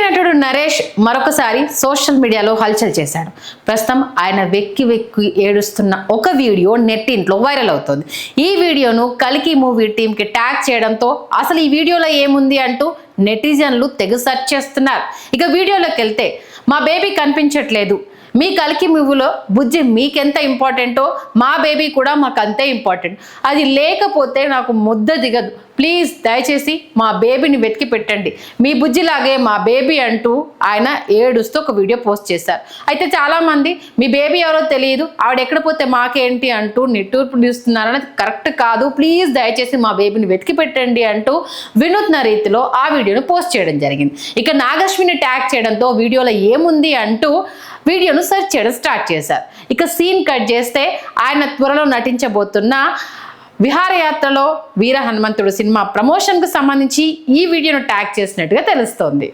నటుడు నరేష్ మరొకసారి సోషల్ మీడియాలో హల్చల్ చేశాడు. ప్రస్తుతం ఆయన వెక్కి వెక్కి ఏడుస్తున్న ఒక వీడియో నెట్టింట్లో వైరల్ అవుతుంది. ఈ వీడియోను కల్కి మూవీ టీంకి ట్యాగ్ చేయడంతో అసలు ఈ వీడియోలో ఏముంది అంటూ నెటిజన్లు తెగ సెర్చ్ చేస్తున్నారు. ఇక వీడియోలోకి వెళ్తే, మా బేబీ కనిపించట్లేదు, మీ కల్కి మూవీలో బుజ్జి మీకెంత ఇంపార్టెంటో మా బేబీ కూడా మాకు అంతే ఇంపార్టెంట్, అది లేకపోతే నాకు ముద్ద దిగదు, ప్లీజ్ దయచేసి మా బేబీని వెతికి పెట్టండి, మీ బుజ్జిలాగే మా బేబీ అంటూ ఆయన ఏడుస్తూ ఒక వీడియో పోస్ట్ చేశారు. అయితే చాలామంది మీ బేబీ ఎవరో తెలియదు, ఆవిడ ఎక్కడ పోతే మాకేంటి అంటూ నిట్టూర్పునిస్తున్నారని కరెక్ట్ కాదు, ప్లీజ్ దయచేసి మా బేబీని వెతికి పెట్టండి అంటూ వినూత్న రీతిలో ఆ వీడియోను పోస్ట్ చేయడం జరిగింది. ఇక నాగశ్విని ట్యాగ్ చేయడంతో వీడియోలో ఏముంది అంటూ వీడియోను సెర్చ్ చేయడం స్టార్ట్ చేశారు. ఇక సీన్ కట్ చేస్తే ఆయన త్వరలో నటించబోతున్న విహారయాత్రలో వీర హనుమంతుడు సినిమా ప్రమోషన్కు సంబంధించి ఈ వీడియోను ట్యాగ్ చేసినట్టుగా తెలుస్తోంది.